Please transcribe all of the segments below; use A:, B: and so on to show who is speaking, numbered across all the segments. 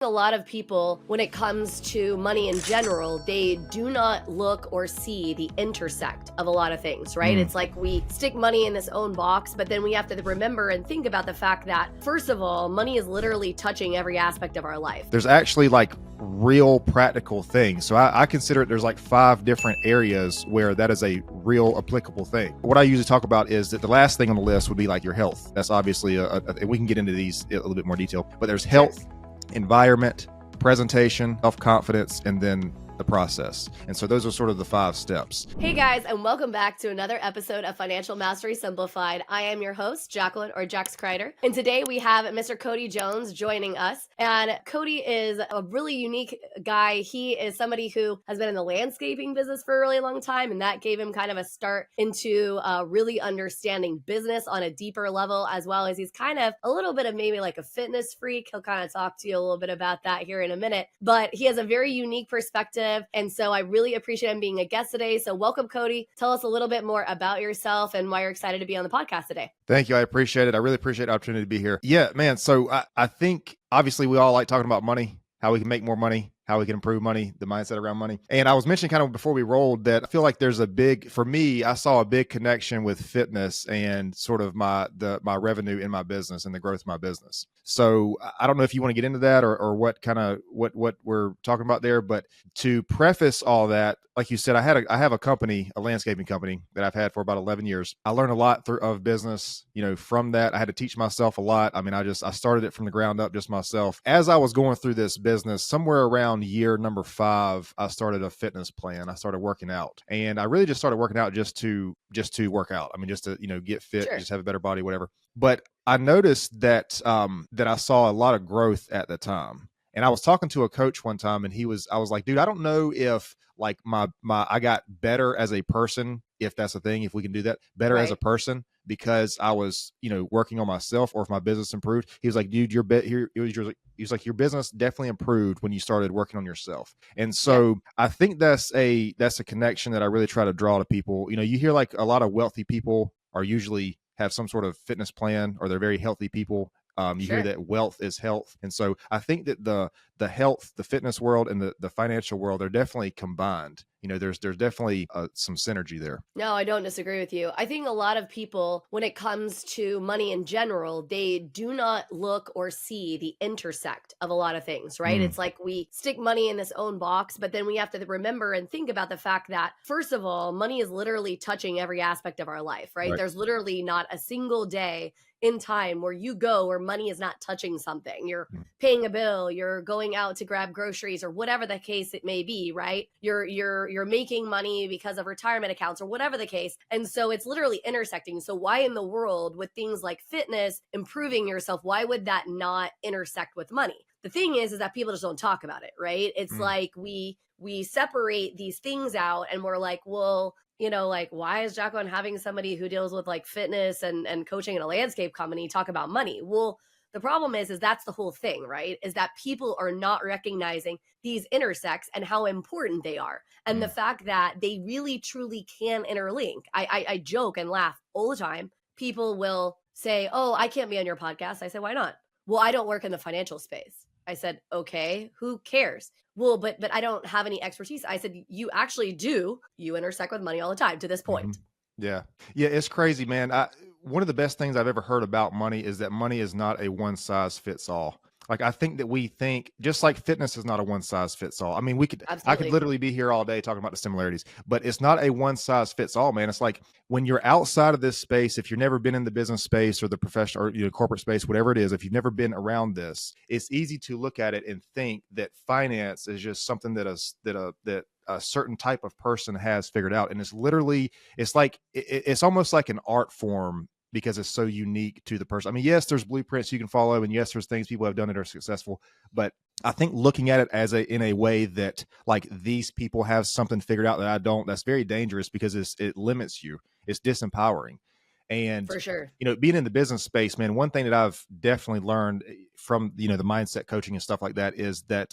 A: A lot of people, when it comes to money in general, they do not look or see the intersect of a lot of things, right? It's like we stick money in this own box, but then we have to remember and think about the fact that, first of all, money is literally touching every aspect of our life.
B: There's actually like real practical things. So I consider it, there's like 5 different areas where that is a real applicable thing. What I usually talk about is that the last thing on the list would be like your health. That's obviously, we can get into these in a little bit more detail, but there's health, environment, presentation, self-confidence, and then the process. And so those are sort of the 5 steps.
A: Hey guys, and welcome back to another episode of Financial Mastery Simplified. I am your host, Jacqueline, or Jax Kreider. And today we have Mr. Cody Jones joining us. And Cody is a really unique guy. He is somebody who has been in the landscaping business for a really long time. And that gave him kind of a start into really understanding business on a deeper level, as well as he's kind of a little bit of maybe like a fitness freak. He'll kind of talk to you a little bit about that here in a minute. But he has a very unique perspective. And so I really appreciate him being a guest today. So welcome, Cody. Tell us a little bit more about yourself and why you're excited to be on the podcast today.
B: Thank you. I appreciate it. I really appreciate the opportunity to be here. Yeah, man. So I think obviously we all like talking about money, how we can make more money, how we can improve money, the mindset around money. And I was mentioning kind of before we rolled that I feel like there's for me, I saw a big connection with fitness and sort of my revenue in my business and the growth of my business. So I don't know if you want to get into that or what we're talking about there, but to preface all that, like you said, I have a company, a landscaping company that I've had for about 11 years. I learned a lot of business, from that. I had to teach myself a lot. I mean, I started it from the ground up, just myself. As I was going through this business, somewhere around year number 5, I started a fitness plan. I started working out, and I really just started working out just to work out. I mean, just to, get fit,
A: Sure.
B: just have a better body, whatever. But I noticed that I saw a lot of growth at the time. And I was talking to a coach one time, and I was like, dude, I don't know if like I got better as a person, if that's a thing, if we can do that, better as a person because I was, working on myself, or if my business improved. He was like, dude, he was like, your business definitely improved when you started working on yourself. And so I think that's a connection that I really try to draw to people. You hear like a lot of wealthy people are usually have some sort of fitness plan, or they're very healthy people. You hear that wealth is health. And so I think that the health, the fitness world, and the financial world are definitely combined. There's definitely some synergy there.
A: No, I don't disagree with you. I think a lot of people, when it comes to money in general, they do not look or see the intersect of a lot of things, right? It's like we stick money in this own box, but then we have to remember and think about the fact that, first of all, money is literally touching every aspect of our life, right? There's literally not a single day in time where you go where money is not touching something. You're paying a bill, you're going out to grab groceries, or whatever the case it may be, right? You're making money because of retirement accounts, or whatever the case. And so it's literally intersecting. So why in the world, with things like fitness, improving yourself, why would that not intersect with money? The thing is that people just don't talk about it, right? It's like we separate these things out, and we're like, well, like, why is Jacqueline having somebody who deals with like fitness and coaching in a landscape company talk about money? Well, the problem is that's the whole thing, right? Is that people are not recognizing these intersects and how important they are. And the fact that they really, truly can interlink. I joke and laugh all the time. People will say, oh, I can't be on your podcast. I say, why not? Well, I don't work in the financial space. I said, okay, who cares? Well, but I don't have any expertise. I said, you actually do. You intersect with money all the time to this point.
B: Yeah. Yeah. It's crazy, man. One of the best things I've ever heard about money is that money is not a one size fits all. Like, I think that we think, just like fitness is not a one size fits all. I mean, I could literally be here all day talking about the similarities, but it's not a one size fits all, man. It's like when you're outside of this space, if you've never been in the business space or the professional or corporate space, whatever it is, if you've never been around this, it's easy to look at it and think that finance is just something that a certain type of person has figured out. And it's almost like an art form, because it's so unique to the person. I mean, yes, there's blueprints you can follow, and yes, there's things people have done that are successful, but I think looking at it in a way that like these people have something figured out that I don't, that's very dangerous, because it limits you. It's disempowering. And
A: for sure,
B: being in the business space, man, one thing that I've definitely learned from, the mindset coaching and stuff like that is that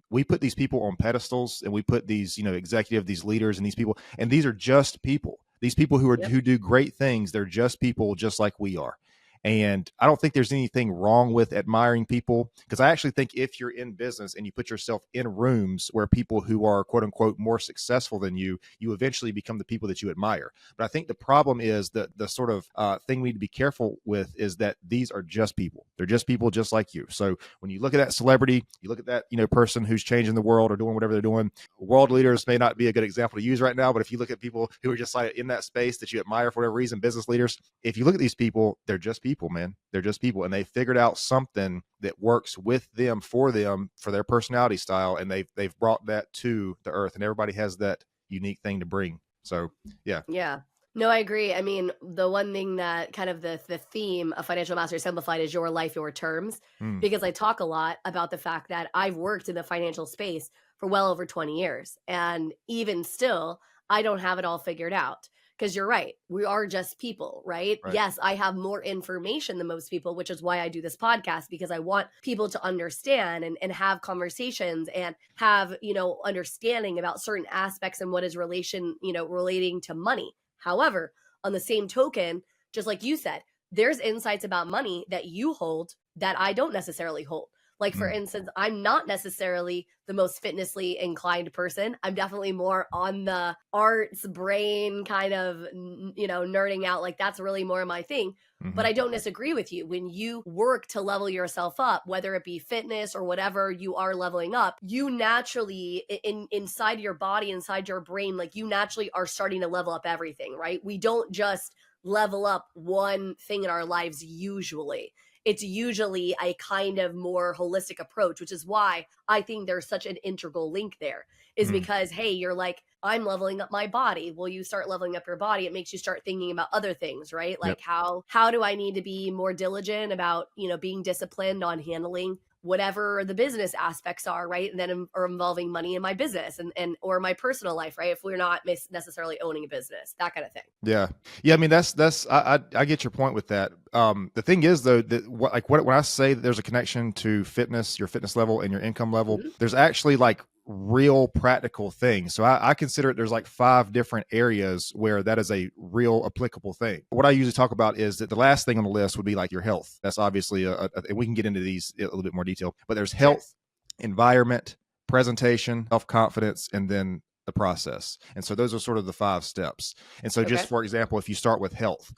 B: we put these people on pedestals, and we put these, these leaders and these people, and these are just people. These people who do great things, they're just people just like we are. And I don't think there's anything wrong with admiring people, because I actually think if you're in business and you put yourself in rooms where people who are quote unquote more successful than you eventually become the people that you admire. But I think the problem is that the sort of thing we need to be careful with is that these are just people. They're just people just like you. So when you look at that celebrity, you look at that, person who's changing the world or doing whatever they're doing. World leaders may not be a good example to use right now, but if you look at people who are just like in that space that you admire for whatever reason, business leaders, if you look at these people, they're just people, man. They're just people, and they figured out something that works with them, for their personality style, and they've brought that to the earth, and everybody has that unique thing to bring. So yeah.
A: Yeah. No, I agree. I mean, the one thing that kind of the theme of Financial Master Simplified is your life, your terms,
B: Mm,
A: because I talk a lot about the fact that I've worked in the financial space for well over 20 years. And even still, I don't have it all figured out. Because you're right. We are just people, right?
B: right.
A: Yes, I have more information than most people, which is why I do this podcast, because I want people to understand and have conversations and have, understanding about certain aspects and what is relating to money. However, on the same token, just like you said, there's insights about money that you hold that I don't necessarily hold. Like, for
B: Mm,
A: instance, I'm not necessarily the most fitnessly inclined person. I'm definitely more on the arts brain kind of, nerding out. Like, that's really more my thing. But
B: mhm.
A: I don't disagree with you. When you work to level yourself up, whether it be fitness or whatever you are leveling up, you naturally inside your body, inside your brain, like you naturally are starting to level up everything, right? We don't just level up one thing in our lives usually. It's usually a kind of more holistic approach, which is why I think there's such an integral link there. Is
B: Mm,
A: because, hey, you're like, I'm leveling up my body. Well, you start leveling up your body, it makes you start thinking about other things, right?
B: yep.
A: Like, how do I need to be more diligent about, being disciplined on handling whatever the business aspects are, right? And then are involving money in my business and or my personal life, right? If we're not necessarily owning a business, that kind of thing.
B: Yeah. Yeah. I mean, that's I get your point with that. The thing is though, that when I say that there's a connection to fitness, your fitness level and your income level,
A: Mhm.
B: there's actually like real practical things. So I consider it, there's like 5 different areas where that is a real applicable thing. What I usually talk about is that the last thing on the list would be like your health. That's obviously and we can get into these in a little bit more detail, but there's
A: Sure.
B: health, environment, presentation, self-confidence, and then the process. And so those are sort of the 5 steps. And so just
A: Okay.
B: for example, if you start with health,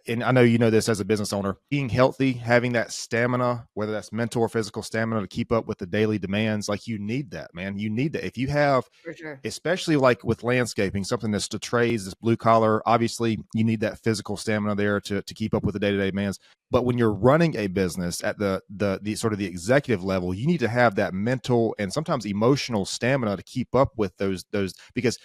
B: and I know you know this as a business owner, being healthy, having that stamina, whether that's mental or physical stamina to keep up with the daily demands, like you need that, man. You need that. If you have,
A: For sure.
B: especially like with landscaping, something that's to trades, this blue collar, obviously you need that physical stamina there to keep up with the day-to-day demands. But when you're running a business at the sort of the executive level, you need to have that mental and sometimes emotional stamina to keep up with those because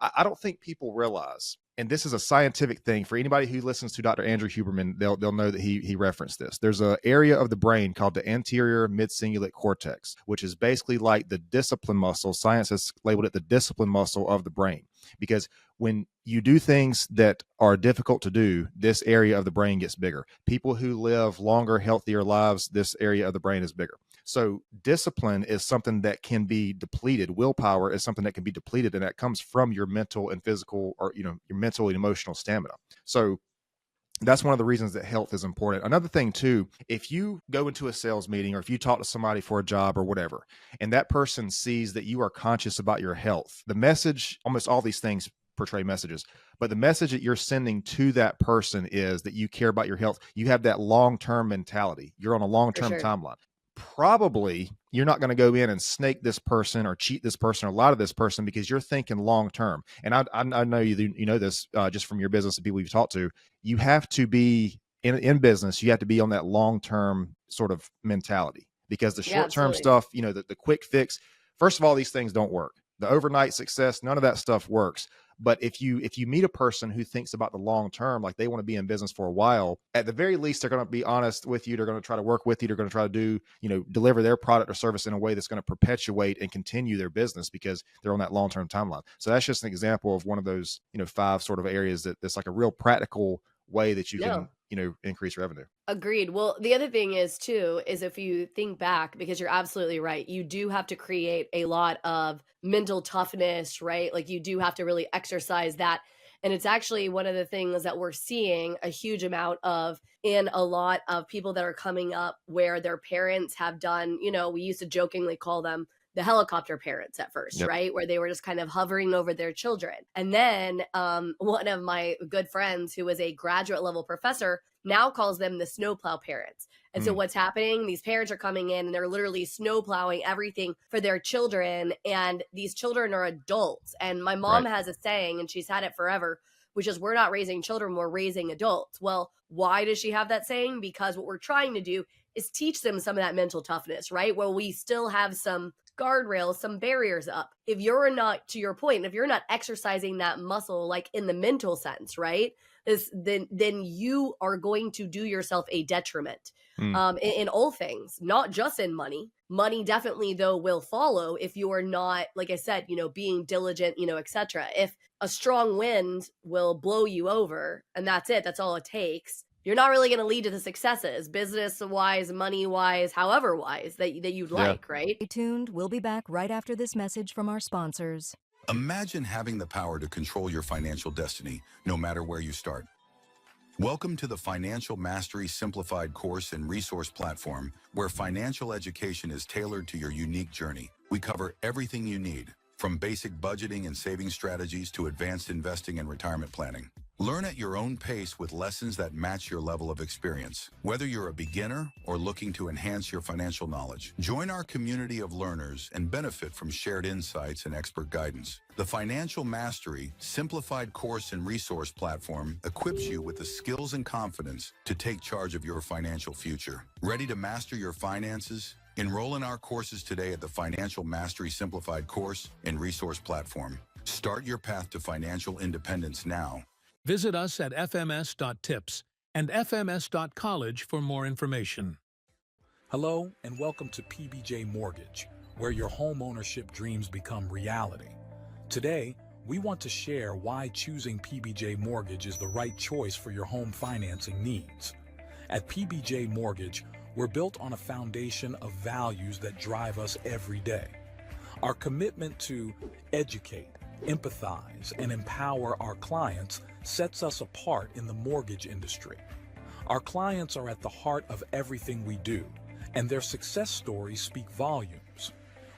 B: I don't think people realize, and this is a scientific thing for anybody who listens to Dr. Andrew Huberman, they'll know that he referenced this. There's an area of the brain called the anterior mid-cingulate cortex, which is basically like the discipline muscle. Science has labeled it the discipline muscle of the brain, because when you do things that are difficult to do, this area of the brain gets bigger. People who live longer, healthier lives, this area of the brain is bigger. So discipline is something that can be depleted. Willpower is something that can be depleted, and that comes from your mental and physical, or your mental and emotional stamina. So that's one of the reasons that health is important. Another thing too, if you go into a sales meeting or if you talk to somebody for a job or whatever, and that person sees that you are conscious about your health, the message, almost all these things portray messages, but the message that you're sending to that person is that you care about your health. You have that long-term mentality. You're on a
A: For
B: long-term
A: sure.
B: timeline. Probably you're not going to go in and snake this person or cheat this person or lie to this person, because you're thinking long term. And I know you know this just from your business and people you've talked to. You have to be in business. You have to be on that long term sort of mentality, because the
A: Yeah,
B: short term
A: absolutely.
B: stuff, the quick fix. First of all, these things don't work. The overnight success, none of that stuff works. But if you meet a person who thinks about the long term, like they want to be in business for a while, at the very least, they're going to be honest with you. They're going to try to work with you. They're going to try to do, deliver their product or service in a way that's going to perpetuate and continue their business, because they're on that long term timeline. So that's just an example of one of those, 5 sort of areas that's like a real practical way that you can,
A: No.
B: increase revenue.
A: Agreed. Well, the other thing is too, is if you think back, because you're absolutely right, you do have to create a lot of mental toughness, right? Like you do have to really exercise that. And it's actually one of the things that we're seeing a huge amount of in a lot of people that are coming up where their parents have done, we used to jokingly call them the helicopter parents at first,
B: Yep.
A: right? Where they were just kind of hovering over their children. And then one of my good friends who was a graduate level professor now calls them the snowplow parents. And so
B: Mm.
A: what's happening, these parents are coming in and they're literally snowplowing everything for their children. And these children are adults. And my mom
B: Right.
A: has a saying, and she's had it forever, which is, we're not raising children, we're raising adults. Well, why does she have that saying? Because what we're trying to do is teach them some of that mental toughness, right? Where we still have some guardrails, some barriers up. If you're not, to your point, if you're not exercising that muscle, like in the mental sense, right? Then you are going to do yourself a detriment
B: Mm.
A: in all things, not just in money. Money definitely, though, will follow if you are not, like I said, being diligent, etc. If a strong wind will blow you over and that's it, that's all it takes, you're not really going to lead to the successes, business wise, money wise, however wise that you'd
B: Yeah.
A: like, right?
C: Stay tuned. We'll be back right after this message from our sponsors.
D: Imagine having the power to control your financial destiny, no matter where you start. Welcome to the Financial Mastery Simplified course and resource platform, where financial education is tailored to your unique journey. We cover everything you need, from basic budgeting and saving strategies to advanced investing and retirement planning. Learn at your own pace with lessons that match your level of experience. Whether you're a beginner or looking to enhance your financial knowledge, join our community of learners and benefit from shared insights and expert guidance. The Financial Mastery Simplified course and resource platform equips you with the skills and confidence to take charge of your financial future. Ready to master your finances? Enroll in our courses today at the Financial Mastery Simplified course and resource platform. Start your path to financial independence now.
E: Visit us at fms.tips and fms.college for more information.
F: Hello and welcome to PBJ Mortgage, where your home ownership dreams become reality. Today, we want to share why choosing PBJ Mortgage is the right choice for your home financing needs. At PBJ Mortgage, we're built on a foundation of values that drive us every day. Our commitment to educate, empathize, and empower our clients sets us apart in the mortgage industry. Our clients are at the heart of everything we do, and their success stories speak volumes.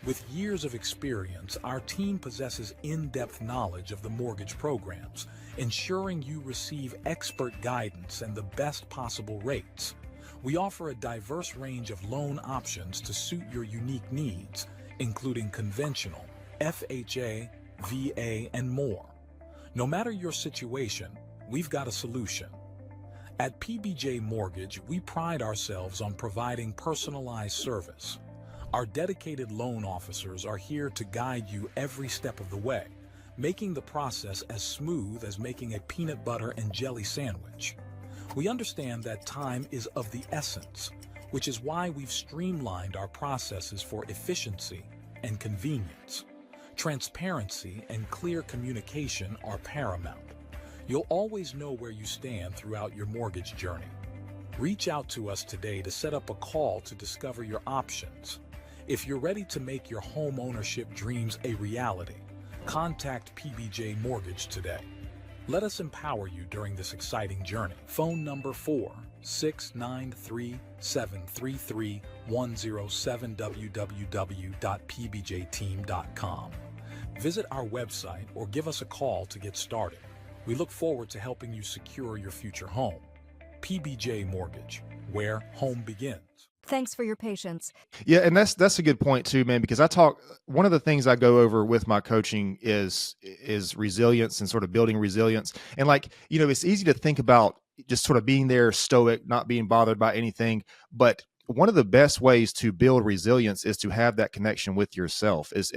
F: With years of experience, our team possesses in-depth knowledge of the mortgage programs, ensuring you receive expert guidance and the best possible rates. We offer a diverse range of loan options to suit your unique needs, including conventional, FHA, VA, and more. No matter your situation, we've got a solution. At PBJ Mortgage, we pride ourselves on providing personalized service. Our dedicated loan officers are here to guide you every step of the way, making the process as smooth as making a peanut butter and jelly sandwich. We understand that time is of the essence, which is why we've streamlined our processes for efficiency and convenience. Transparency and clear communication are paramount. You'll always know where you stand throughout your mortgage journey. Reach out to us today to set up a call to discover your options. If you're ready to make your home ownership dreams a reality, contact PBJ Mortgage today. Let us empower you during this exciting journey. Phone number 4-693-733-107 www.pbjteam.com. Visit our website or give us a call to get started. We look forward to helping you secure your future home. PBJ Mortgage, where home begins.
C: Thanks for your patience.
B: Yeah, and that's a good point too, man, because one of the things I go over with my coaching is resilience and sort of building resilience. And it's easy to think about just sort of being there stoic, not being bothered by anything, but one of the best ways to build resilience is to have that connection with yourself. This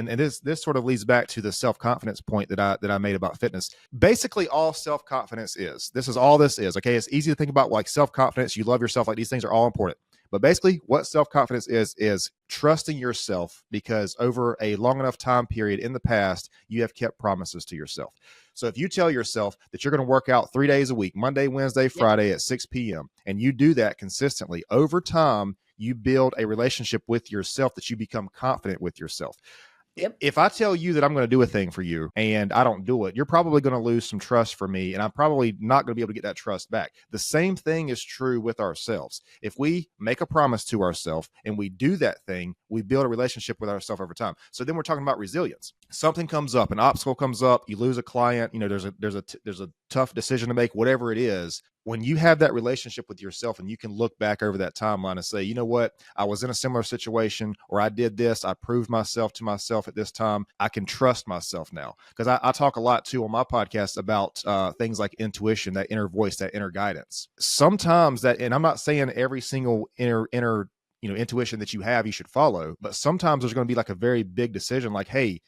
B: sort of leads back to the self-confidence point that I made about fitness. Basically, all self-confidence this is all this is. Okay, it's easy to think about like self-confidence. You love yourself. Like these things are all important. But basically, what self-confidence is trusting yourself, because over a long enough time period in the past, you have kept promises to yourself. So if you tell yourself that you're going to work out 3 days a week, Monday, Wednesday, Friday at 6 p.m., and you do that consistently, over time, you build a relationship with yourself that you become confident with yourself.
A: Yep.
B: If I tell you that I'm going to do a thing for you and I don't do it, you're probably going to lose some trust from me, and I'm probably not going to be able to get that trust back. The same thing is true with ourselves. If we make a promise to ourselves and we do that thing, we build a relationship with ourselves over time. So then we're talking about resilience. Something comes up, an obstacle comes up, you lose a client, there's a tough decision to make, whatever it is. When you have that relationship with yourself and you can look back over that timeline and say, you know what, I was in a similar situation, or I did this, I proved myself to myself at this time, I can trust myself now. Because I talk a lot too on my podcast about things like intuition, that inner voice, that inner guidance. Sometimes that, and I'm not saying every single inner intuition that you have, you should follow, but sometimes there's going to be like a very big decision, like, hey,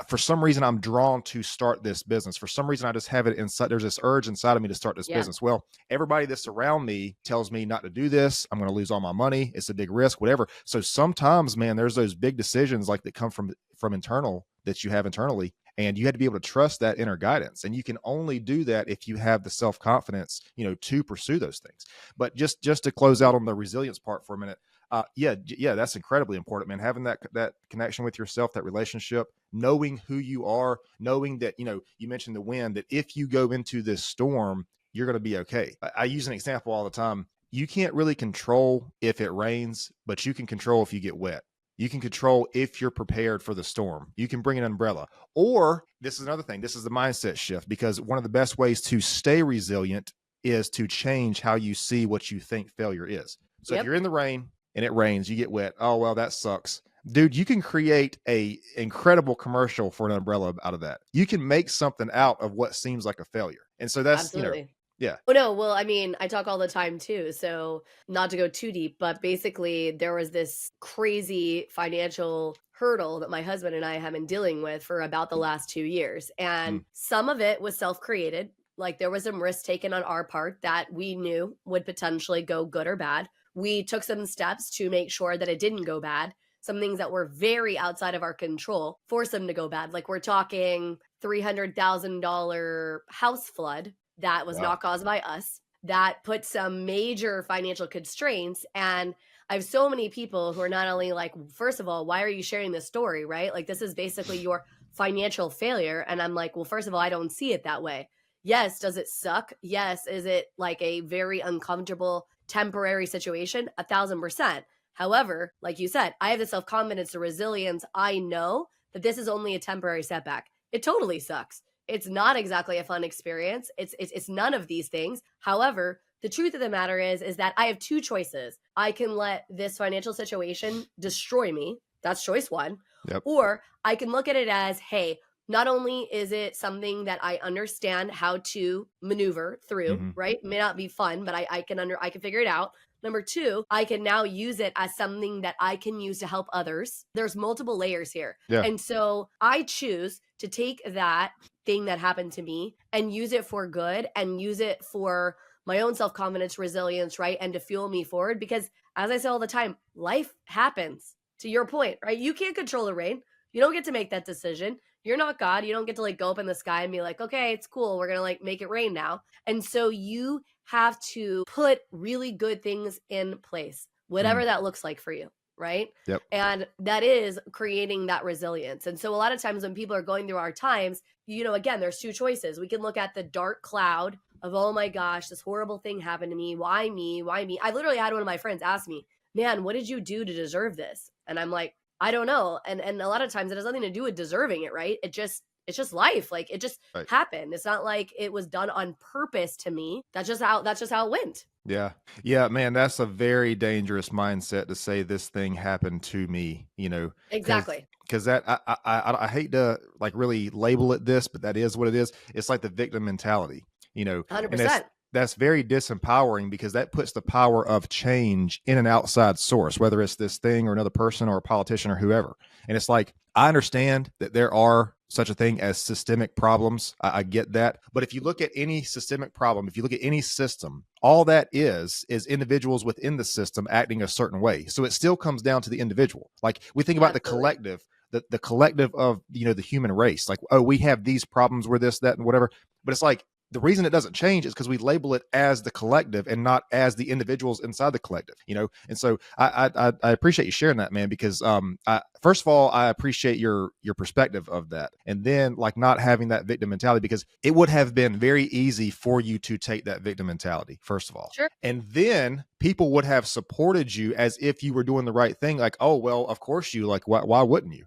B: for some reason, I'm drawn to start this business. For some reason, I just have it inside. There's this urge inside of me to start this business. Well, everybody that's around me tells me not to do this. I'm going to lose all my money. It's a big risk, whatever. So sometimes, man, there's those big decisions like that come from internal, that you have internally. And you had to be able to trust that inner guidance. And you can only do that if you have the self-confidence, to pursue those things. But just to close out on the resilience part for a minute, that's incredibly important, man. Having that connection with yourself, that relationship, knowing who you are, knowing that, you mentioned the wind, that if you go into this storm, you're going to be okay. I use an example all the time. You can't really control if it rains, but you can control if you get wet. You can control if you're prepared for the storm. You can bring an umbrella. Or this is another thing. This is the mindset shift, because one of the best ways to stay resilient is to change how you see what you think failure is. So if you're in the rain and it rains, you get wet. Oh, well, that sucks. Dude, you can create a incredible commercial for an umbrella out of that. You can make something out of what seems like a failure. And so that's,
A: Absolutely.
B: Yeah.
A: Oh, no. Well, I mean, I talk all the time too. So not to go too deep, but basically there was this crazy financial hurdle that my husband and I have been dealing with for about the last 2 years. And some of it was self-created. Like there was some risk taken on our part that we knew would potentially go good or bad. We took some steps to make sure that it didn't go bad. Some things that were very outside of our control forced them to go bad. Like we're talking $300,000 house flood that was not caused by us, that put some major financial constraints. And I have so many people who are not only like, first of all, why are you sharing this story, right? Like this is basically your financial failure. And I'm like, well, first of all, I don't see it that way. Yes. Does it suck? Yes. Is it like a very uncomfortable temporary situation? 1,000%. However, like you said, I have the self-confidence, the resilience. I know that this is only a temporary setback. It totally sucks. It's not exactly a fun experience. It's none of these things. However, the truth of the matter is that I have two choices. I can let this financial situation destroy me. That's choice one.
B: Yep.
A: Or I can look at it as, hey, not only is it something that I understand how to maneuver through, right? It may not be fun, but I can figure it out. Number two, I can now use it as something that I can use to help others. There's multiple layers here.
B: Yeah.
A: And so I choose to take that thing that happened to me and use it for good and use it for my own self-confidence, resilience, right? And to fuel me forward. Because as I say all the time, life happens. To your point, right? You can't control the rain. You don't get to make that decision. You're not God. You don't get to like go up in the sky and be like, okay, it's cool. We're going to like make it rain now. And so you have to put really good things in place, whatever that looks like for you. Right.
B: Yep.
A: And that is creating that resilience. And so a lot of times when people are going through our times, again, there's two choices. We can look at the dark cloud of, oh my gosh, this horrible thing happened to me. Why me? Why me? I literally had one of my friends ask me, man, what did you do to deserve this? And I'm like, I don't know. And a lot of times it has nothing to do with deserving it, right? It's just life. Like it just happened. It's not like it was done on purpose to me. That's just how it went.
B: Yeah. Yeah, man, that's a very dangerous mindset to say this thing happened to me,
A: Exactly.
B: Because that I hate to like really label it this, but that is what it is. It's like the victim mentality,
A: 100%.
B: That's very disempowering, because that puts the power of change in an outside source, whether it's this thing or another person or a politician or whoever. And it's like, I understand that there are such a thing as systemic problems. I get that. But if you look at any systemic problem, if you look at any system, all that is individuals within the system acting a certain way. So it still comes down to the individual. Like we think about the collective, the collective of, the human race. Like, oh, we have these problems, we're this, that, and whatever. But it's like, the reason it doesn't change is because we label it as the collective and not as the individuals inside the collective, And so I appreciate you sharing that, man, because first of all, I appreciate your perspective of that. And then like not having that victim mentality, because it would have been very easy for you to take that victim mentality, first of all.
A: Sure.
B: And then people would have supported you as if you were doing the right thing. Like, oh, well, of course you, like, why wouldn't you,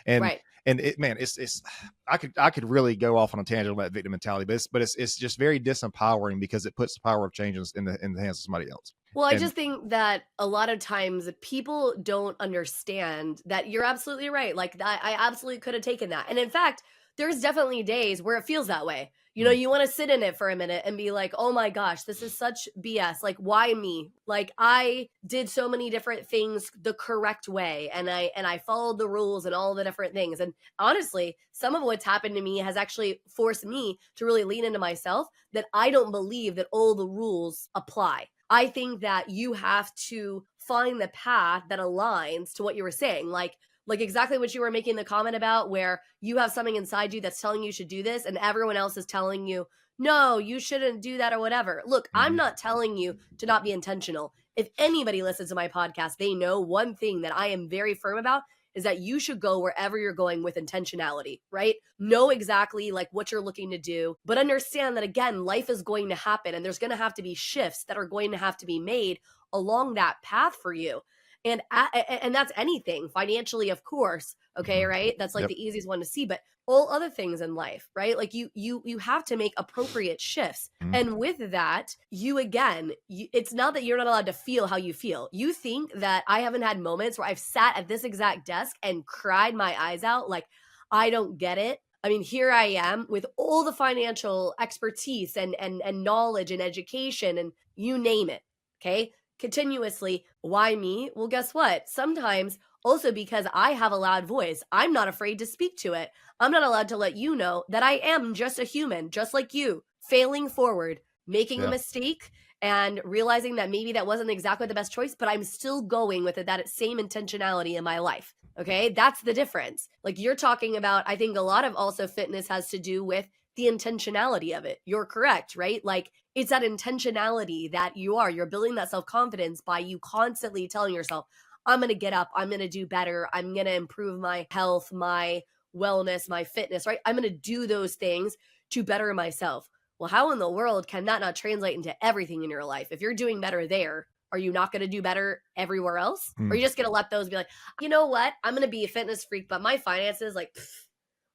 B: And
A: right.
B: And it, man, it's I could really go off on a tangent on that victim mentality, but it's just very disempowering because it puts the power of change in the hands of somebody else.
A: Well, I
B: And-
A: just think that a lot of times people don't understand that you're absolutely right. Like I absolutely could have taken that. And in fact, there's definitely days where it feels that way. You want to sit in it for a minute and be like, oh my gosh, this is such BS. Like, why me? Like, I did so many different things the correct way, and I followed the rules and all the different things. And honestly, some of what's happened to me has actually forced me to really lean into myself, that I don't believe that all the rules apply. I think that you have to find the path that aligns to what you were saying. Like exactly what you were making the comment about, where you have something inside you that's telling you should do this and everyone else is telling you, no, you shouldn't do that or whatever. Look, I'm not telling you to not be intentional. If anybody listens to my podcast, they know one thing that I am very firm about is that you should go wherever you're going with intentionality, right? Know exactly like what you're looking to do, but understand that again, life is going to happen and there's going to have to be shifts that are going to have to be made along that path for you. And that's anything financially, of course. Okay. Right. That's like the easiest one to see, but all other things in life, right? Like you have to make appropriate shifts. And with that, it's not that you're not allowed to feel how you feel. You think that I haven't had moments where I've sat at this exact desk and cried my eyes out. Like, I don't get it. I mean, here I am with all the financial expertise and knowledge and education and you name it. Okay. Continuously. Why me? Well, guess what? Sometimes also because I have a loud voice, I'm not afraid to speak to it. I'm not allowed to let you know that I am just a human, just like you, failing forward, making a mistake and realizing that maybe that wasn't exactly the best choice, but I'm still going with it, that same intentionality in my life. Okay. That's the difference. Like you're talking about, I think a lot of also fitness has to do with the intentionality of it. You're correct, right? Like it's that intentionality that you're building that self-confidence by you constantly telling yourself, I'm going to get up, I'm going to do better, I'm going to improve my health, my wellness, my fitness, right? I'm going to do those things to better myself. Well, how in the world can that not translate into everything in your life? If you're doing better there, are you not going to do better everywhere else? Or are you just going to let those be like, you know what? I'm going to be a fitness freak, but my finances, like,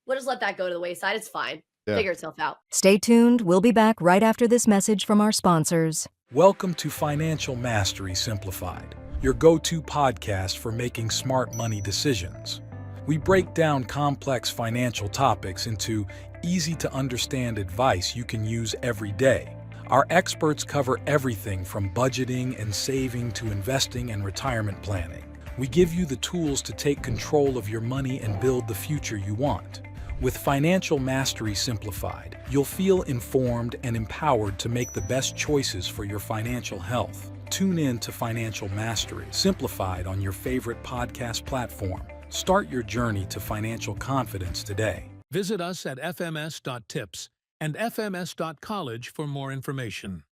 A: we'll just let that go to the wayside. It's fine. Figure itself out.
C: Stay tuned. We'll be back right after this message from our sponsors.
F: Welcome to Financial Mastery Simplified, your go-to podcast for making smart money decisions. We break down complex financial topics into easy-to-understand advice you can use every day. Our experts cover everything from budgeting and saving to investing and retirement planning. We give you the tools to take control of your money and build the future you want. With Financial Mastery Simplified, you'll feel informed and empowered to make the best choices for your financial health. Tune in to Financial Mastery Simplified on your favorite podcast platform. Start your journey to financial confidence today.
E: Visit us at fms.tips and fms.college for more information.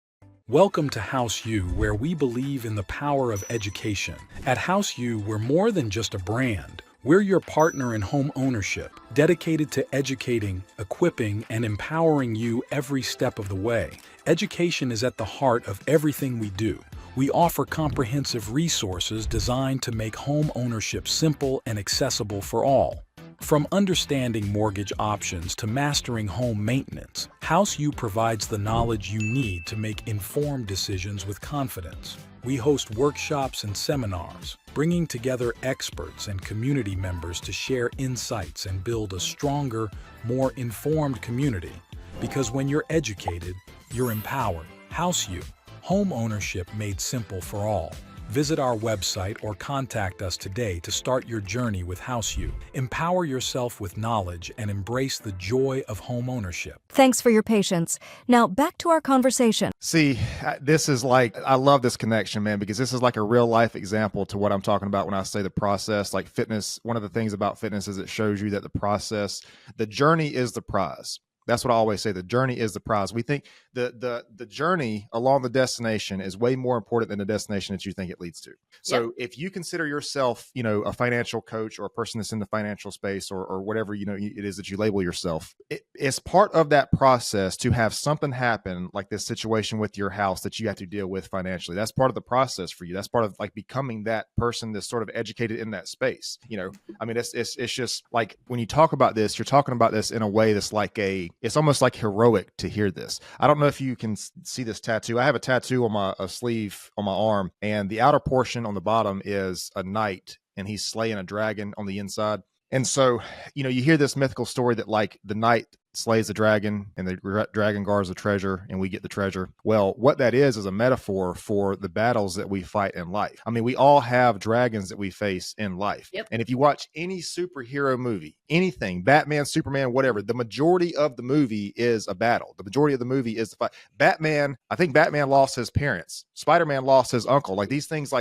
F: Welcome to House U, where we believe in the power of education. At House U, we're more than just a brand. We're your partner in home ownership, dedicated to educating, equipping, and empowering you every step of the way. Education is at the heart of everything we do. We offer comprehensive resources designed to make home ownership simple and accessible for all. From understanding mortgage options to mastering home maintenance, House U provides the knowledge you need to make informed decisions with confidence. We host workshops and seminars, bringing together experts and community members to share insights and build a stronger, more informed community. Because when you're educated, you're empowered. House U, home ownership made simple for all. Visit our website or contact us today to start your journey with House U. Empower yourself with knowledge and embrace the joy of home ownership.
C: Thanks for your patience. Now back to our conversation.
B: See, this is like, I love this connection, man, because this is like a real life example to what I'm talking about when I say the process. Like fitness, one of the things about fitness is it shows you that the process, the journey is the prize. That's what I always say. The journey is the prize. We think the journey along the destination is way more important than the destination that you think it leads to. So if you consider yourself, a financial coach or a person that's in the financial space or whatever, it is that you label yourself, it's part of that process to have something happen like this situation with your house that you have to deal with financially. That's part of the process for you. That's part of like becoming that person that's sort of educated in that space. I mean, it's just like when you talk about this, you're talking about this in a way that's like it's almost like heroic to hear this. I don't know if you can see this tattoo. I have a tattoo on a sleeve on my arm, and the outer portion on the bottom is a knight, and he's slaying a dragon on the inside. And so, you hear this mythical story that like the knight slays the dragon and the dragon guards the treasure and we get the treasure. Well, what that is a metaphor for the battles that we fight in life. I mean, we all have dragons that we face in life.
A: Yep.
B: And if you watch any superhero movie, anything, Batman, Superman, whatever, the majority of the movie is a battle. The majority of the movie is the fight. I think Batman lost his parents. Spider-Man lost his uncle. Like these things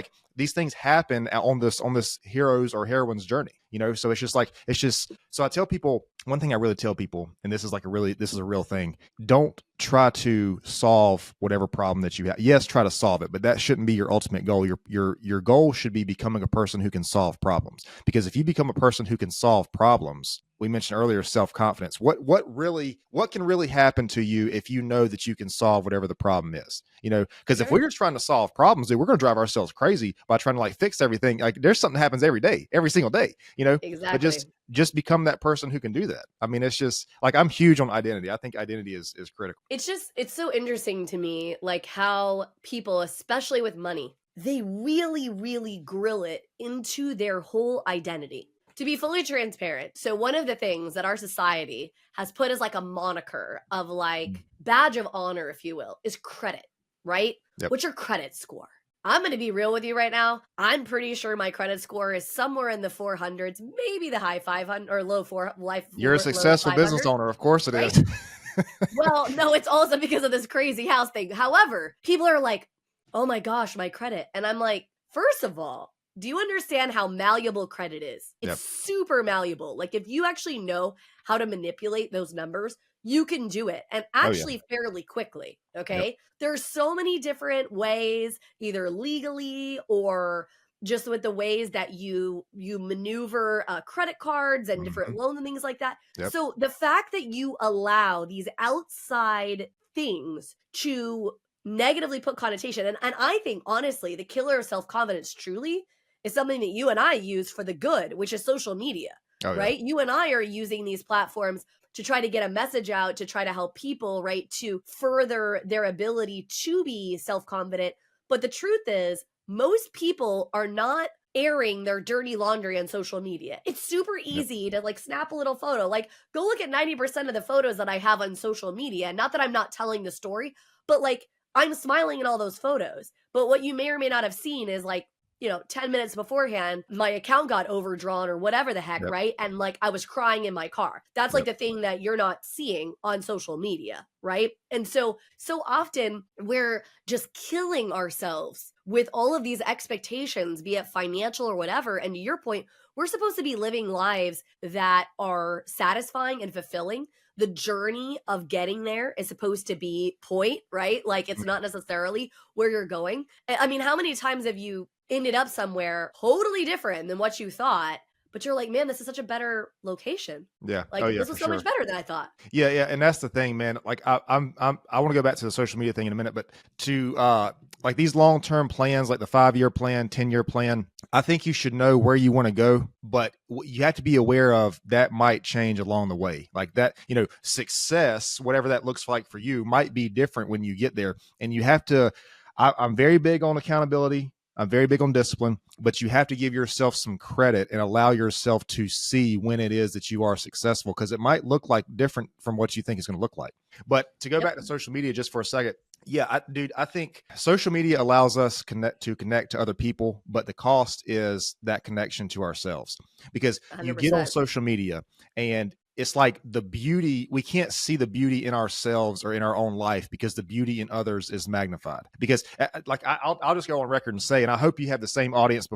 B: happen on this hero's or heroine's journey, so so I tell people, one thing I really tell people, and this is a real thing, don't try to solve whatever problem that you have. Yes, try to solve it, but that shouldn't be your ultimate goal. Your goal should be becoming a person who can solve problems, because if you become a person who can solve problems, we mentioned earlier, self-confidence. What can really happen to you if you know that you can solve whatever the problem is? Because if we're just trying to solve problems, dude, we're going to drive ourselves crazy by trying to like fix everything. Like there's something that happens every day, every single day,
A: Exactly.
B: But just become that person who can do that. I mean, it's just like, I'm huge on identity. I think identity is critical.
A: It's so interesting to me, like how people, especially with money, they really, really grill it into their whole identity. To be fully transparent, so one of the things that our society has put as like a moniker of like badge of honor, if you will, is credit, right?
B: Yep.
A: What's your credit score? I'm going to be real with you right now. I'm pretty sure my credit score is somewhere in the 400s, maybe the high 500 or low 4 life.
B: You're a successful business owner. Of course it is.
A: Well, no, it's also because of this crazy house thing. However, people are like, oh my gosh, my credit. And I'm like, first of all, do you understand how malleable credit is? It's super malleable. Like if you actually know how to manipulate those numbers, you can do it, and actually fairly quickly. Okay. There's so many different ways, either legally or just with the ways that you maneuver credit cards and different loans and things like that. So the fact that you allow these outside things to negatively put connotation, and I think honestly, the killer of self-confidence truly is something that you and I use for the good, which is social media, right? You and I are using these platforms to try to get a message out, to try to help people, right, to further their ability to be self-confident. But the truth is, most people are not airing their dirty laundry on social media. It's super easy to like snap a little photo. Like go look at 90% of the photos that I have on social media. Not that I'm not telling the story, but like I'm smiling in all those photos. But what you may or may not have seen is like, 10 minutes beforehand, my account got overdrawn or whatever the heck, right? And like I was crying in my car. That's like the thing that you're not seeing on social media, right? And so often we're just killing ourselves with all of these expectations, be it financial or whatever. And to your point, we're supposed to be living lives that are satisfying and fulfilling. The journey of getting there is supposed to be point, right? Like it's not necessarily where you're going. I mean, how many times have you ended up somewhere totally different than what you thought, but you're like, man, this is such a better location.
B: Yeah.
A: Like this was so much better than I thought.
B: Yeah. Yeah. And that's the thing, man. Like I want to go back to the social media thing in a minute, but to like these long-term plans, like the 5-year plan, 10-year plan, I think you should know where you want to go, but you have to be aware of that might change along the way. Like that, success, whatever that looks like for you, might be different when you get there. And you have to, I'm very big on accountability. I'm very big on discipline, but you have to give yourself some credit and allow yourself to see when it is that you are successful, because it might look like different from what you think it's going to look like. But to go back to social media just for a second, I think social media allows us to connect to other people, but the cost is that connection to ourselves, because 100%. You get on social media and it's like the beauty, we can't see the beauty in ourselves or in our own life because the beauty in others is magnified. Because like I'll just go on record and say, and I hope you have the same audience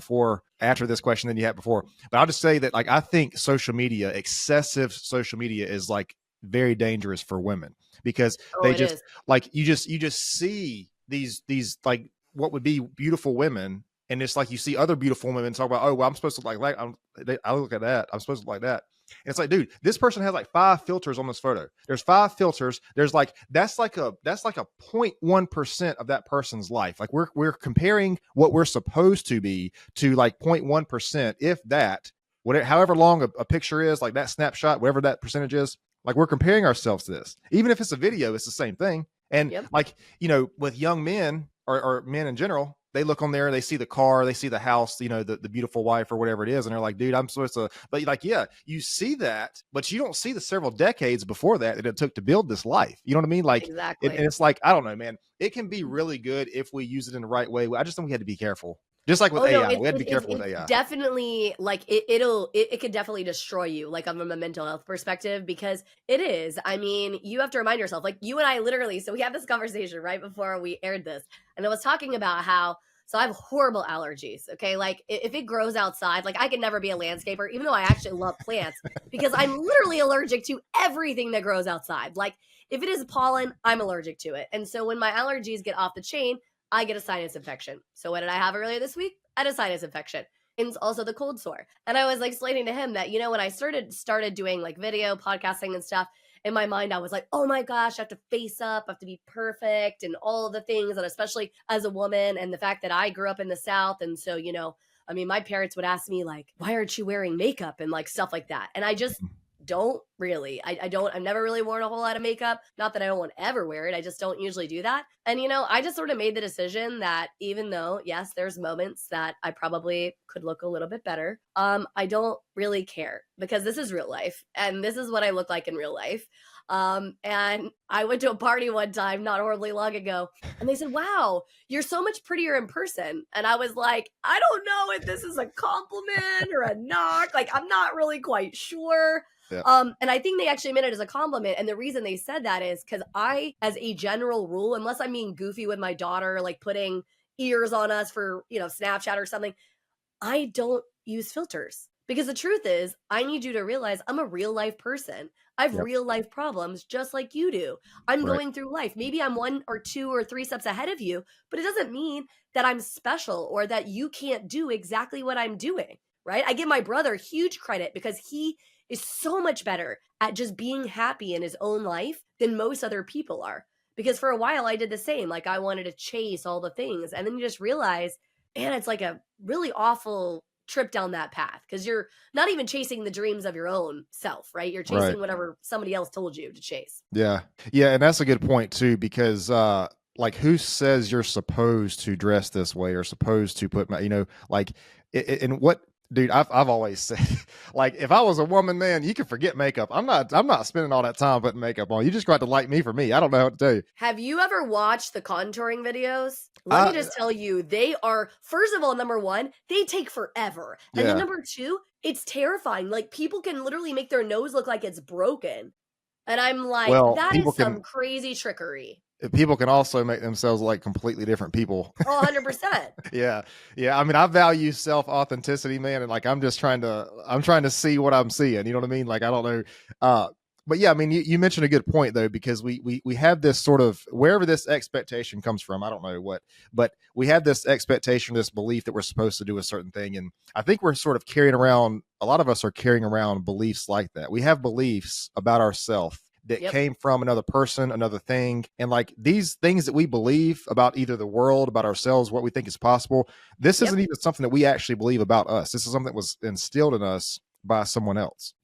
B: after this question than you had before, but I'll just say that like I think excessive social media is like very dangerous for women, because
A: Oh,
B: they
A: it
B: just
A: is.
B: like you just see these like what would be beautiful women, and it's like you see other beautiful women talk about, oh well, I'm supposed to look like I look at that, I'm supposed to look like that. And it's like, dude, this person has like 5 filters on this photo. There's 5 filters. There's like that's like a 0.1% of that person's life. Like we're comparing what we're supposed to be to like 0.1%, if that, whatever, however long a picture is, like that snapshot, whatever that percentage is. Like we're comparing ourselves to this. Even if it's a video, it's the same thing. And
A: Yep.
B: like, with young men or men in general, they look on there, they see the car, they see the house, the beautiful wife or whatever it is. And they're like, dude, I'm supposed to, but like, yeah, you see that, but you don't see the several decades before that it took to build this life. You know what I mean? Like, and
A: Exactly.
B: it's like, I don't know, man, it can be really good if we use it in the right way. I just think we had to be careful. Just like with
A: Oh no,
B: AI, we had to be careful with
A: it's
B: AI.
A: definitely like it could definitely destroy you, like from a mental health perspective, because it is. I mean, you have to remind yourself, like you and I literally, so we had this conversation right before we aired this, and I was talking about how, so I have horrible allergies. Okay, like if it grows outside, like I could never be a landscaper, even though I actually love plants, because I'm literally allergic to everything that grows outside. Like if it is pollen, I'm allergic to it, and so when my allergies get off the chain, I get a sinus infection. So what did I have earlier this week? I had a sinus infection. And it's also the cold sore. And I was like explaining to him that, when I started doing like video podcasting and stuff, in my mind, I was like, oh my gosh, I have to face up, I have to be perfect and all of the things. And especially as a woman, and the fact that I grew up in the South. And so, I mean, my parents would ask me like, why aren't you wearing makeup and like stuff like that? And I just don't really. I've never really worn a whole lot of makeup. Not that I don't want to ever wear it. I just don't usually do that. And, I just sort of made the decision that even though, yes, there's moments that I probably could look a little bit better, I don't really care, because this is real life and this is what I look like in real life. And I went to a party one time not horribly long ago, and they said, wow, you're so much prettier in person. And I was like, I don't know if this is a compliment or a knock. Like, I'm not really quite sure.
B: Yeah.
A: And I think they actually meant it as a compliment. And the reason they said that is because I, as a general rule, unless I'm being goofy with my daughter, like putting ears on us for, Snapchat or something, I don't use filters. Because the truth is, I need you to realize I'm a real life person. I have
B: Yep.
A: real life problems just like you do. I'm
B: Right.
A: going through life. Maybe I'm 1 or 2 or 3 steps ahead of you, but it doesn't mean that I'm special or that you can't do exactly what I'm doing, right? I give my brother huge credit because he is so much better at just being happy in his own life than most other people are. Because for a while I did the same. Like I wanted to chase all the things. And then you just realize, man, it's like a really awful trip down that path, because you're not even chasing the dreams of your own self, right? You're
B: Right.
A: chasing whatever somebody else told you to chase.
B: Yeah. Yeah. And that's a good point too, because like who says you're supposed to dress this way or supposed to put like and what, dude, I've always said, like, if I was a woman, man, you can forget makeup. I'm not spending all that time putting makeup on. You just got to like me for me. I don't know what to tell you.
A: Have you ever watched the contouring videos? Let me just tell you, they are, first of all, number one, they take forever. And then
B: Yeah.
A: number two, it's terrifying. Like people can literally make their nose look like it's broken. And I'm like,
B: Well,
A: that is some crazy trickery.
B: people can also make themselves like completely different people.
A: Oh, 100%.
B: Yeah. Yeah. I mean, I value self authenticity, man. And like, I'm trying to see what I'm seeing. You know what I mean? Like, I don't know. But yeah, I mean, you mentioned a good point though, because we have this sort of, wherever this expectation comes from, I don't know what, but we have this expectation, this belief that we're supposed to do a certain thing. And I think we're sort of a lot of us are carrying around beliefs like that. We have beliefs about ourselves that came from another person, another thing. And like these things that we believe about either the world, about ourselves, what we think is possible, this isn't even something that we actually believe about us. This is something that was instilled in us by someone else.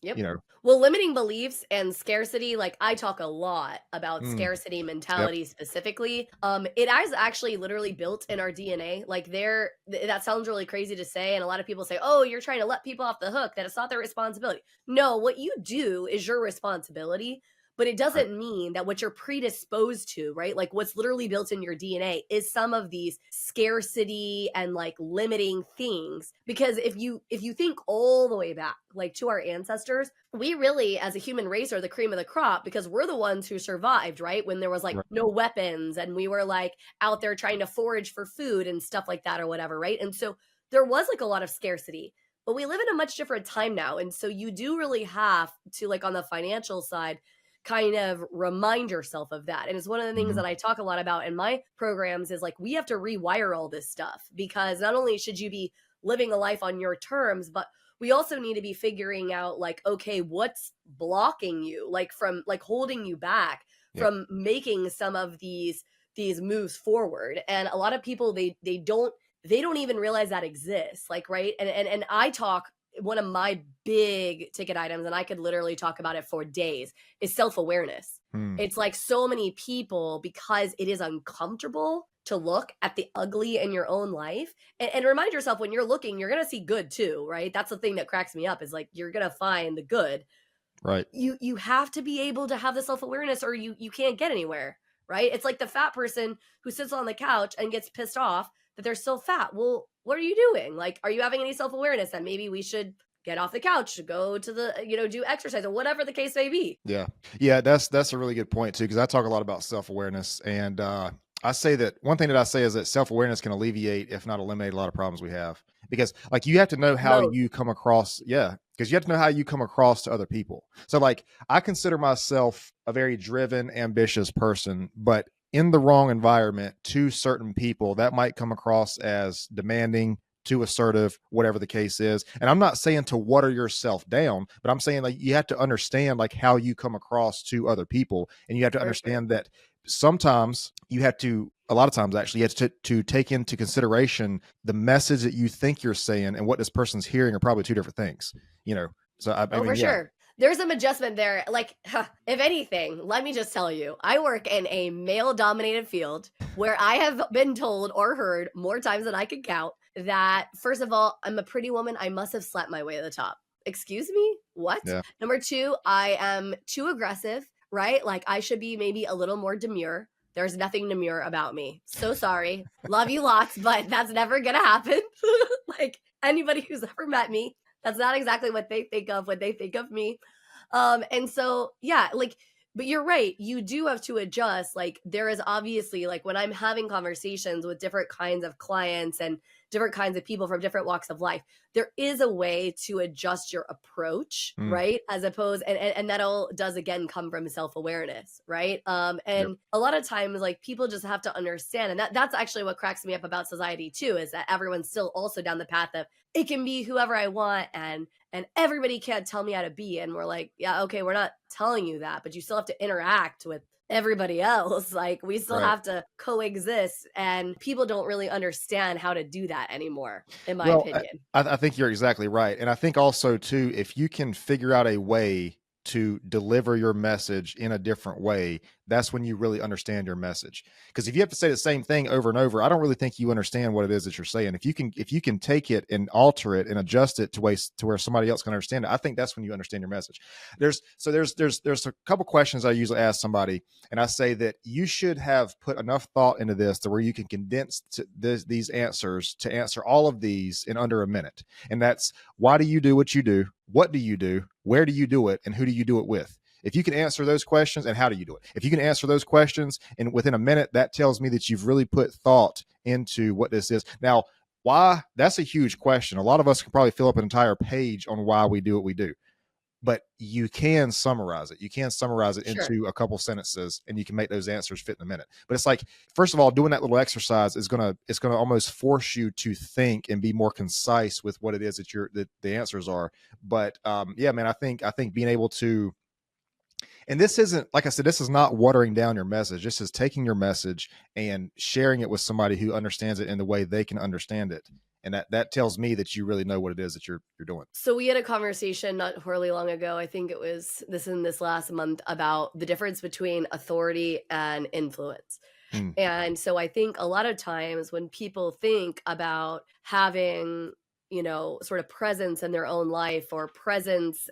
A: Well, limiting beliefs and scarcity, like I talk a lot about scarcity mentality specifically. It is actually literally built in our DNA. Like that sounds really crazy to say. And a lot of people say, oh, you're trying to let people off the hook, that it's not their responsibility. No, what you do is your responsibility. But it doesn't mean that what you're predisposed to, right? Like what's literally built in your DNA is some of these scarcity and like limiting things. Because if you think all the way back, like to our ancestors, we really, as a human race, are the cream of the crop because we're the ones who survived, right? When there was like no weapons and we were like out there trying to forage for food and stuff like that or whatever, right? And so there was like a lot of scarcity. But we live in a much different time now. And so you do really have to, like on the financial side, kind of remind yourself of that. And it's one of the things
B: Mhm.
A: that I talk a lot about in my programs is like, we have to rewire all this stuff, because not only should you be living a life on your terms, but we also need to be figuring out like, okay, what's blocking you, like from like holding you back
B: Yep.
A: from making some of these moves forward. And a lot of people, they don't even realize that exists, like, right. And I talk, one of my big ticket items, and I could literally talk about it for days, is self-awareness.
B: Hmm.
A: It's like so many people, because it is uncomfortable to look at the ugly in your own life, and remind yourself, when you're looking, you're going to see good too, right? That's the thing that cracks me up, is like, you're going to find the good.
B: Right.
A: You have to be able to have the self-awareness, or you can't get anywhere, right? It's like the fat person who sits on the couch and gets pissed off that they're still fat. Well, what are you doing? Like, are you having any self-awareness that maybe we should get off the couch, go to the, do exercise, or whatever the case may be?
B: Yeah. Yeah, that's a really good point too, because I talk a lot about self-awareness, and I say that one thing that I say is that self-awareness can alleviate, if not eliminate, a lot of problems we have. Because like you have to know how
A: Most.
B: you come across, yeah, because you have to know how you come across to other people. So like I consider myself a very driven, ambitious person, but in the wrong environment to certain people, that might come across as demanding, too assertive, whatever the case is. And I'm not saying to water yourself down, but I'm saying like you have to understand like how you come across to other people, and you have to
A: For sure.
B: understand that sometimes you have to, a lot of times actually, you have to take into consideration the message that you think you're saying and what this person's hearing are probably two different things, you know. So I
A: Oh,
B: mean,
A: for
B: yeah.
A: sure. There's some adjustment there. Like, if anything, let me just tell you, I work in a male dominated field where I have been told or heard more times than I can count that, first of all, I'm a pretty woman. I must have slept my way to the top. Excuse me? What?
B: Yeah.
A: Number two, I am too aggressive, right? Like, I should be maybe a little more demure. There's nothing demure about me. So sorry. Love you lots, but that's never going to happen. Like, anybody who's ever met me, that's not exactly what they think of when they think of me. And so, yeah, like, but you're right. You do have to adjust. Like, there is obviously, like, when I'm having conversations with different kinds of clients and different kinds of people from different walks of life, there is a way to adjust your approach,
B: Mm.
A: right? As opposed, and that all does again come from self-awareness, right?
B: Yep.
A: And a lot of times, like, people just have to understand, and that's actually what cracks me up about society too, is that everyone's still also down the path of, it can be whoever I want, and everybody can't tell me how to be. And we're like, yeah, okay, we're not telling you that, but you still have to interact with everybody else. Like, we still
B: Right.
A: have to coexist, and people don't really understand how to do that anymore, in my
B: Well,
A: opinion.
B: I think you're exactly right. And I think also too, if you can figure out a way to deliver your message in a different way, that's when you really understand your message. Because if you have to say the same thing over and over, I don't really think you understand what it is that you're saying. If you can take it and alter it and adjust it to where somebody else can understand it, I think that's when you understand your message. There's a couple questions I usually ask somebody, and I say that you should have put enough thought into this to where you can condense these answers to answer all of these in under a minute. And that's, why do you do what you do? What do you do? Where do you do it? And who do you do it with? If you can answer those questions, and how do you do it? If you can answer those questions and within a minute, that tells me that you've really put thought into what this is. Now, why? That's a huge question. A lot of us can probably fill up an entire page on why we do what we do, but you can summarize it. You can summarize it
A: Sure.
B: into a couple sentences, and you can make those answers fit in a minute. But it's like, first of all, doing that little exercise is gonna almost force you to think and be more concise with what it is that the answers are. But yeah, man, I think being able to, and this isn't, like I said, this is not watering down your message. This is taking your message and sharing it with somebody who understands it in the way they can understand it. And that tells me that you really know what it is that you're doing.
A: So we had a conversation not horribly long ago, I think it was this last month, about the difference between authority and influence.
B: Mm.
A: And so I think a lot of times when people think about having, sort of presence in their own life, or presence,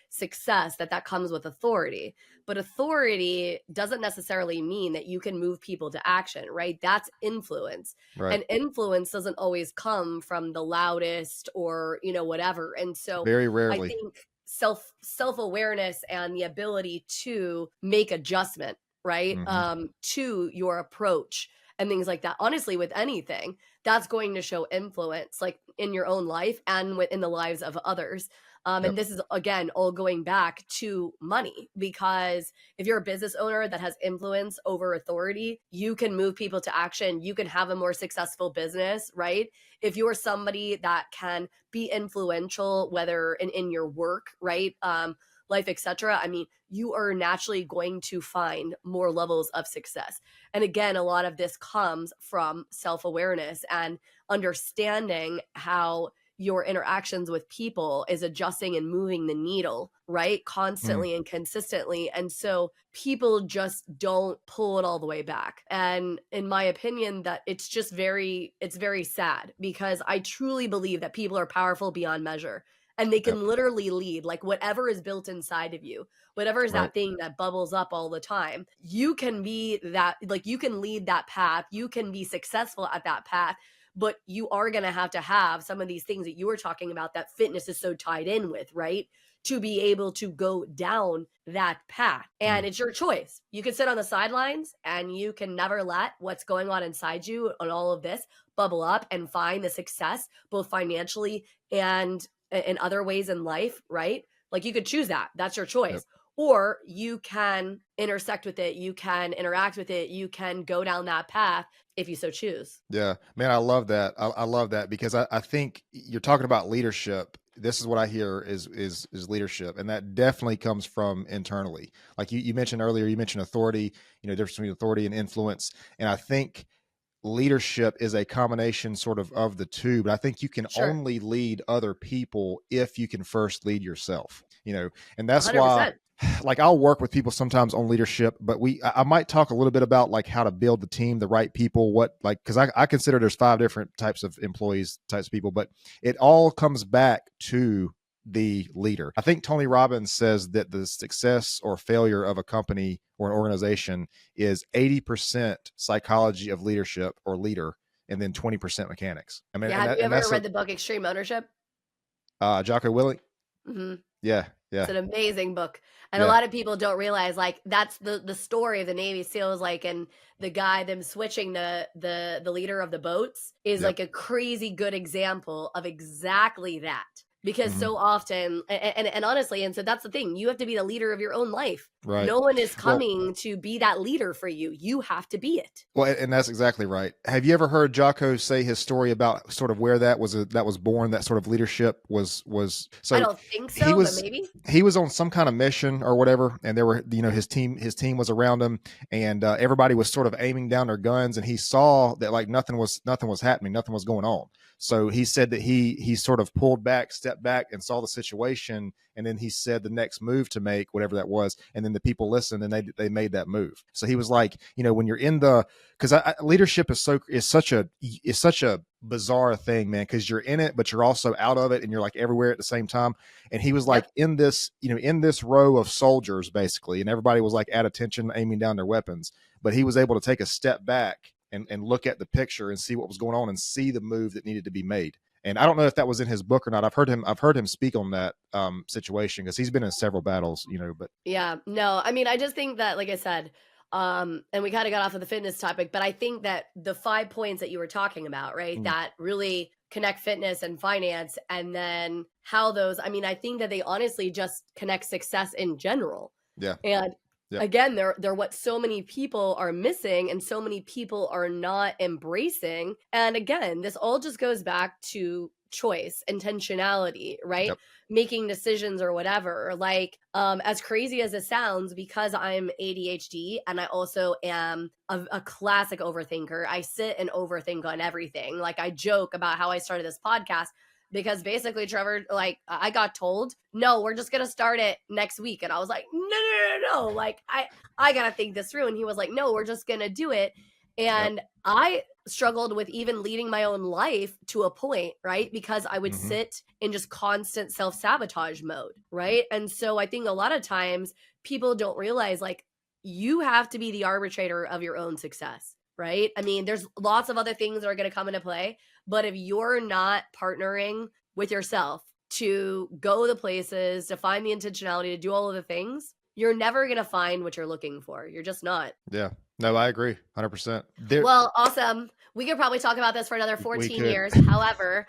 A: success, that comes with authority. But authority doesn't necessarily mean that you can move people to action, right? That's influence.
B: Right.
A: And influence doesn't always come from the loudest or, whatever. And so
B: Very
A: I
B: rarely.
A: think self-awareness and the ability to make adjustment, right?
B: Mhm.
A: To your approach and things like that. Honestly, with anything, that's going to show influence, like in your own life and within the lives of others.
B: Yep.
A: And this is, again, all going back to money, because if you're a business owner that has influence over authority, you can move people to action. You can have a more successful business, right? If you're somebody that can be influential, whether in your work, right? Life, etc. I mean, you are naturally going to find more levels of success. And again, a lot of this comes from self-awareness and understanding how your interactions with people is adjusting and moving the needle, right? Constantly and consistently. And so people just don't pull it all the way back. And in my opinion, that it's very sad, because I truly believe that people are powerful beyond measure. And they
B: Yep.
A: can literally lead, like, whatever is built inside of you, whatever is
B: Right.
A: that thing that bubbles up all the time. You can be that, like, you can lead that path. You can be successful at that path, but you are going to have some of these things that you were talking about that fitness is so tied in with, right? To be able to go down that path. And it's your choice. You can sit on the sidelines and you can never let what's going on inside you on all of this bubble up and find the success, both financially and in other ways in life, right? Like, you could choose that. That's your choice.
B: Yep.
A: Or you can intersect with it. You can interact with it. You can go down that path if you so choose.
B: Yeah, man, I love that. I love that, because I think you're talking about leadership. This is what I hear is leadership. And that definitely comes from internally. Like you mentioned earlier, you mentioned authority, difference between authority and influence. And I think leadership is a combination sort of the two, but I think you can
A: Sure.
B: only lead other people if you can first lead yourself, and that's
A: 100%.
B: why, like, I'll work with people sometimes on leadership, but I might talk a little bit about like how to build the team, the right people, because I consider there's 5 different types of employees, types of people, but it all comes back to the leader. I think Tony Robbins says that the success or failure of a company or an organization is 80% psychology of leadership or leader, and then 20% mechanics. I mean,
A: Yeah, have you ever read the book Extreme Ownership?
B: Jocko Willink.
A: Mm-hmm.
B: Yeah.
A: It's an amazing book. And
B: Yeah.
A: a lot of people don't realize, like, that's the story of the Navy SEALs, like, and the guy, them switching the leader of the boats is
B: Yep.
A: like a crazy good example of exactly that. Because
B: Mhm.
A: so often, and honestly, and so that's the thing, you have to be the leader of your own life.
B: Right.
A: No one is
B: Well,
A: coming to be that leader for you. You have to be it.
B: well, and that's exactly right. Have you ever heard Jocko say his story about sort of where that was born? That sort of leadership was so.
A: I don't think
B: he
A: so, but
B: was
A: maybe.
B: he was on some kind of mission or whatever, and there were his team was around him, and everybody was sort of aiming down their guns, and he saw that like nothing was happening, nothing was going on. So he said that he sort of pulled back, stepped back, and saw the situation, and then he said the next move to make, whatever that was, and then the people listened and they made that move. So he was like, when you're in the, because leadership is such a bizarre thing, man, because you're in it but you're also out of it, and you're like everywhere at the same time. And he was like, in this row of soldiers basically, and everybody was like at attention, aiming down their weapons, but he was able to take a step back and look at the picture and see what was going on and see the move that needed to be made. And I don't know if that was in his book or not. I've heard him speak on that situation, because he's been in several battles, but
A: Yeah, no, I mean, I just think that, like I said, and we kind of got off of the fitness topic, but I think that the 5 points that you were talking about, right, that really connect fitness and finance, and then how those, I mean, I think that they honestly just connect success in general.
B: Yeah.
A: And
B: Yep.
A: again, they're what so many people are missing and so many people are not embracing. And again, this all just goes back to choice, intentionality, right?
B: Yep.
A: Making decisions or whatever. Like, as crazy as it sounds, because I'm ADHD and I also am a classic overthinker, I sit and overthink on everything. Like, I joke about how I started this podcast, because basically, Trevor, like, I got told, no, we're just gonna start it next week, and I was like, no, like, I gotta think this through. And he was like, no, we're just gonna do it. And I struggled with even leading my own life to a point, right? Because I would sit in just constant self-sabotage mode, right? And so I think a lot of times people don't realize, like, you have to be the arbitrator of your own success, right? I mean, there's lots of other things that are going to come into play, but if you're not partnering with yourself to go the places, to find the intentionality, to do all of the things, you're never going to find what you're looking for. You're just not.
B: Yeah. No, I agree 100%.
A: Well, awesome. We could probably talk about this for another
B: We
A: 14
B: could.
A: years. However,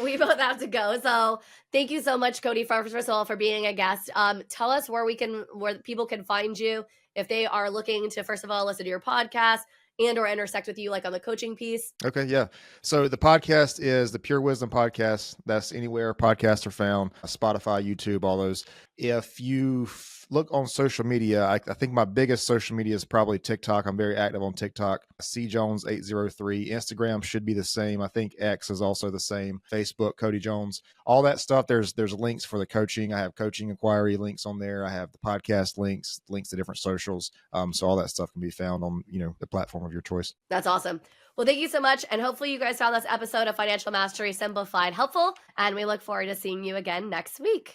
A: we both have to go. So thank you so much, Cody, first of all, for being a guest. Tell us where people can find you if they are looking to, first of all, listen to your podcast and or intersect with you, like on the coaching piece.
B: Okay, yeah. So the podcast is the Pure Wisdom Podcast. That's anywhere podcasts are found, Spotify, YouTube, all those. If you look on social media, I think my biggest social media is probably TikTok. I'm very active on TikTok. cjones803. Instagram should be the same. I think X is also the same. Facebook, Cody Jones. All that stuff. There's links for the coaching. I have coaching inquiry links on there. I have the podcast links to different socials. So all that stuff can be found on the platform of your choice.
A: That's awesome. Well, thank you so much. And hopefully you guys found this episode of Financial Mastery Simplified helpful. And we look forward to seeing you again next week.